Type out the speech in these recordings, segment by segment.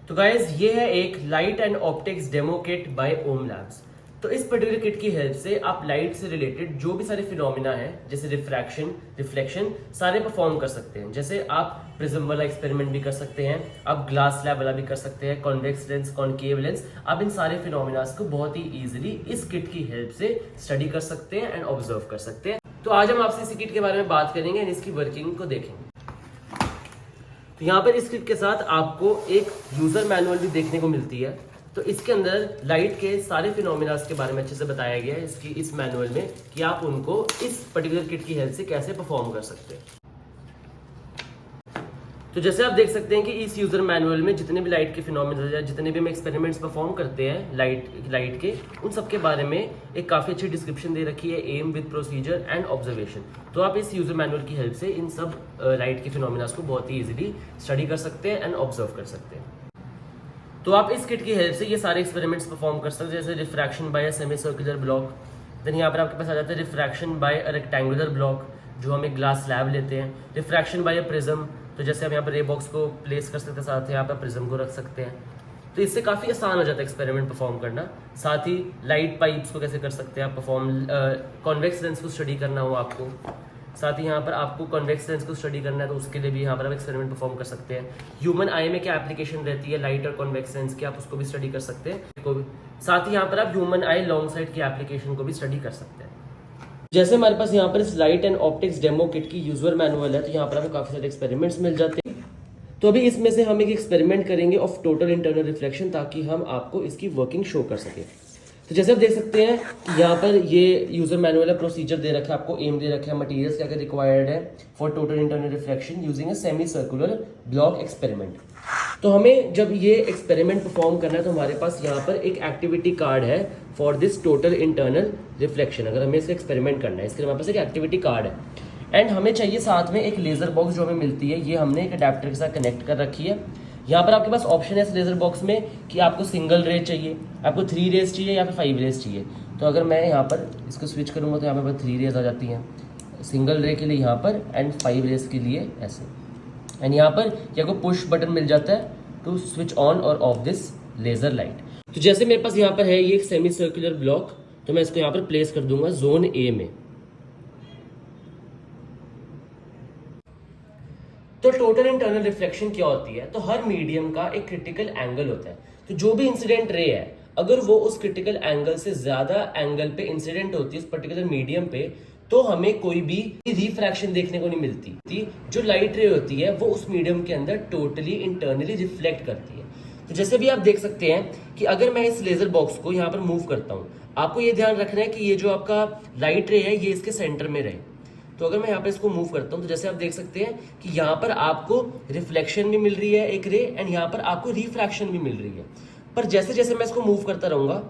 तो गाइज ये है एक light and optics demo kit by Om Labs. तो इस पर्टिकुलर किट की हेल्प से आप लाइट से रिलेटेड जो भी सारे फिनोमिना है जैसे रिफ्रैक्शन, रिफ्लेक्शन सारे परफॉर्म कर सकते हैं। जैसे आप प्रिज्म वाला एक्सपेरिमेंट भी कर सकते हैं, आप ग्लास स्लैब वाला भी कर सकते हैं, कॉन्वेक्स लेंस, कॉनकेव लेंस, आप इन सारे फिनोमिनास को बहुत ही इजीली इस किट की हेल्प से स्टडी कर सकते हैं एंड ऑब्जर्व कर सकते हैं। तो आज हम आपसे इसी किट के बारे में बात करेंगे एंड इसकी वर्किंग को देखेंगे। तो यहाँ पर इस किट के साथ आपको एक यूजर मैनुअल भी देखने को मिलती है। तो इसके अंदर लाइट के सारे फिनोमिनास के बारे में अच्छे से बताया गया है इस मैनुअल में कि आप उनको इस पर्टिकुलर किट की हेल्प से कैसे परफॉर्म कर सकते हैं। तो जैसे आप देख सकते हैं कि इस यूजर मैनुअल में जितने भी लाइट के फिनोमिना या जितने भी हम एक्सपेरिमेंट्स परफॉर्म करते हैं लाइट के, उन सब के बारे में एक काफी अच्छी डिस्क्रिप्शन दे रखी है, aim with procedure and observation. तो आप इस यूजर मैनुअल की हेल्प से इन सब लाइट के फिनोमिनास को बहुत ही इजीली स्टडी कर सकते हैं एंड ऑब्जर्व कर सकते हैं। तो आप इस किट की हेल्प से ये सारे एक्सपेरिमेंट्स परफॉर्म कर सकते हैं, जैसे refraction by a semi circular block. Then यहाँ पर आपके पास आ जाता है refraction by a rectangular block, जो हम एक ग्लास स्लैब लेते हैं। रिफ्रैक्शन बाय अ प्रिज्म, तो जैसे हम यहाँ पर रे बॉक्स को प्लेस कर सकते हैं, साथ ही यहाँ पर प्रिज्म को रख सकते हैं। तो इससे काफ़ी आसान हो जाता है एक्सपेरिमेंट परफॉर्म करना। साथ ही लाइट पाइप्स को कैसे कर सकते हैं आप परफॉर्म, कॉन्वेक्स लेंस को स्टडी करना हो आपको, साथ ही यहाँ पर आपको कॉन्वेक्स लेंस को स्टडी करना है तो उसके लिए भी यहाँ पर आप एक्सपेरिमेंट परफॉर्म कर सकते हैं। ह्यूमन आई में क्या एप्लीकेशन रहती है लाइट और कॉन्वेक्स लेंस की, आप उसको भी स्टडी कर सकते हैं। साथ ही यहाँ पर आप ह्यूमन आई लॉन्ग साइड की एप्लीकेशन को भी स्टडी कर सकते हैं। जैसे हमारे पास यहाँ पर इस light and optics demo kit की यूजर मैनुअल है, तो यहाँ पर आपको काफी सारे एक्सपेरिमेंट्स मिल जाते हैं। तो अभी इसमें से हम एक एक्सपेरिमेंट करेंगे ऑफ टोटल इंटरनल रिफ्लेक्शन, ताकि हम आपको इसकी वर्किंग शो कर सके। तो जैसे आप देख सकते हैं कि यहाँ पर ये यूजर मैनुअल है, प्रोसीजर दे रखा है, आपको एम दे रखा है, मटेरियल्स क्या क्या रिक्वायर्ड है for total internal reflection using a semi circular block experiment. तो हमें जब ये एक्सपेरिमेंट परफॉर्म करना है तो हमारे पास यहाँ पर एक एक्टिविटी कार्ड है for this total internal reflection. अगर हमें इसका एक्सपेरिमेंट करना है, इसके लिए हमारे पास एक एक्टिविटी कार्ड है एंड हमें चाहिए साथ में एक लेजर बॉक्स जो हमें मिलती है, ये हमने एक अडेप्टर के साथ कनेक्ट कर रखी है। यहाँ पर आपके पास ऑप्शन है इस लेजर बॉक्स में कि आपको सिंगल रे चाहिए, आपको 3 रेज चाहिए या फिर 5 रेज चाहिए। तो अगर मैं यहाँ पर इसको स्विच करूँगा तो यहाँ पर 3 रेज आ जाती हैं सिंगल रे के लिए यहाँ पर, एंड 5 रेज के लिए ऐसे। एंड यहाँ पर क्या को पुश बटन मिल जाता है टू स्विच ऑन और ऑफ दिस लेजर लाइट। तो जैसे मेरे पास यहाँ पर है ये एक सेमी सर्कुलर ब्लॉक, तो मैं इसको यहाँ पर प्लेस कर दूंगा जोन ए में। तो टोटल इंटरनल रिफ्लेक्शन क्या होती है? तो हर मीडियम का एक क्रिटिकल एंगल होता है। तो जो भी इंसिडेंट रे है, अगर वो उस क्रिटिकल एंगल से ज्यादा एंगल पे इंसिडेंट होती है उस पर्टिकुलर मीडियम पे, तो हमें कोई भी रिफ्रैक्शन देखने को नहीं मिलती। जो लाइट रे होती है वो उस मीडियम के अंदर टोटली इंटरनली रिफ्लेक्ट करती है। तो जैसे भी आप देख सकते हैं कि अगर मैं इस लेजर बॉक्स को यहाँ पर मूव करता हूँ, आपको ये ध्यान रखना है कि ये जो आपका लाइट रे है ये इसके सेंटर में रहे। तो अगर मैं यहाँ पे इसको मूव करता हूँ तो जैसे आप देख सकते हैं कि यहाँ पर आपको रिफ्लेक्शन भी मिल रही है एक रे, एंड यहाँ पर आपको रिफ्रैक्शन भी मिल रही है। पर जैसे जैसे मैं इसको मूव करता रहूंगा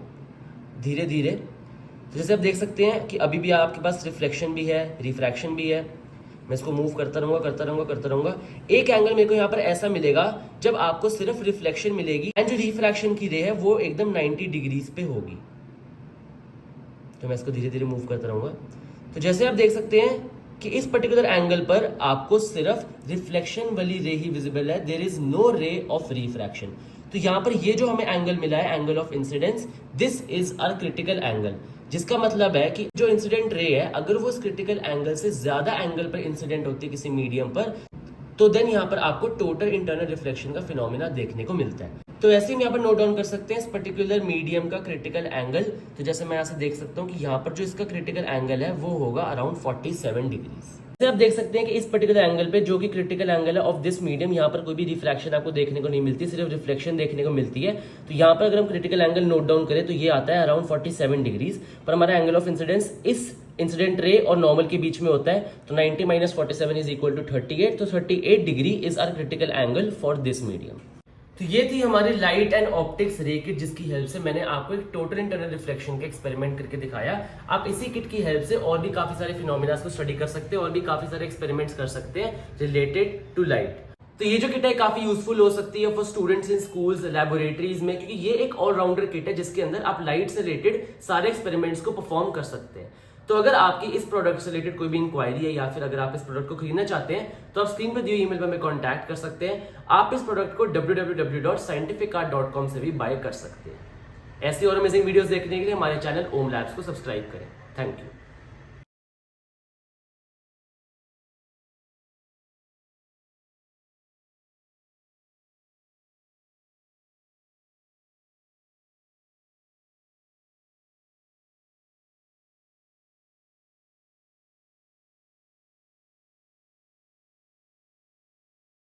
धीरे धीरे, तो जैसे आप देख सकते हैं कि अभी भी आपके पास रिफ्लेक्शन भी है, रिफ्रैक्शन भी है। मैं इसको मूव करता रहूंगा। एक एंगल मेरे को यहाँ पर ऐसा मिलेगा जब आपको सिर्फ रिफ्लेक्शन मिलेगी एंड जो रिफ्रैक्शन की रे है वो एकदम 90 डिग्रीज पे होगी। तो मैं इसको धीरे धीरे मूव करता रहूंगा। तो जैसे आप देख सकते हैं कि इस पर्टिकुलर एंगल पर आपको सिर्फ रिफ्लेक्शन वाली रे ही विजिबल है, there is no ray of refraction. तो यहाँ पर ये जो हमें एंगल मिला है, angle of incidence, this is our critical angle, जिसका मतलब है कि जो इंसिडेंट रे है अगर वो इस क्रिटिकल एंगल से ज्यादा एंगल पर इंसिडेंट होती है किसी मीडियम पर, तो देन यहाँ पर आपको टोटल इंटरनल रिफ्लेक्शन का फिनोमिना देखने को मिलता है। तो ऐसे हम यहाँ पर नोट डाउन कर सकते हैं इस पर्टिकुलर मीडियम का क्रिटिकल एंगल। तो जैसे मैं यहाँ से देख सकता हूँ कि यहाँ पर जो इसका क्रिटिकल एंगल है वो होगा अराउंड 47 डिग्रीज। आप देख सकते हैं कि इस पर्टिकुलर एंगल पे जो कि क्रिटिकल एंगल है ऑफ दिस मीडियम, यहाँ पर कोई भी रिफ्रैक्शन आपको देखने को नहीं मिलती, सिर्फ रिफ्लेक्शन देखने को मिलती है। तो यहाँ पर अगर हम क्रिटिकल एंगल नोट डाउन करें तो ये आता है अराउंड 47 डिग्रीज। पर हमारा एंगल ऑफ इंसिडेंस इस इंसिडेंट रे और नॉर्मल के बीच में होता है, तो 90 माइनस 47 इज इक्वल टू 38। तो 38 degree is our critical angle for this medium. तो ये थी हमारी light and optics ray kit, जिसकी हेल्प से मैंने आपको एक टोटल इंटरनल रिफ्लेक्शन का एक्सपेरिमेंट करके दिखाया। आप इसी किट की हेल्प से और भी काफी सारे फिनोमिना को स्टडी कर सकते हैं और भी काफी सारे एक्सपेरिमेंट्स कर सकते हैं रिलेटेड टू लाइट। तो ये जो किट है काफी यूजफुल हो सकती है for students in schools, laboratories में, क्योंकि ये एक ऑलराउंडर किट है जिसके अंदर आप लाइट से रिलेटेड सारे एक्सपेरिमेंट्स को परफॉर्म कर सकते हैं। तो अगर आपकी इस प्रोडक्ट से रिलेटेड कोई भी इंक्वायरी है या फिर अगर आप इस प्रोडक्ट को खरीदना चाहते हैं तो आप स्क्रीन पर दिए ईमेल पर हमें कांटेक्ट कर सकते हैं। आप इस प्रोडक्ट को www.scientificart.com से भी बाय कर सकते हैं। ऐसी और अमेजिंग वीडियोस देखने के लिए हमारे चैनल ओम लैब्स को सब्सक्राइब करें। Thank you.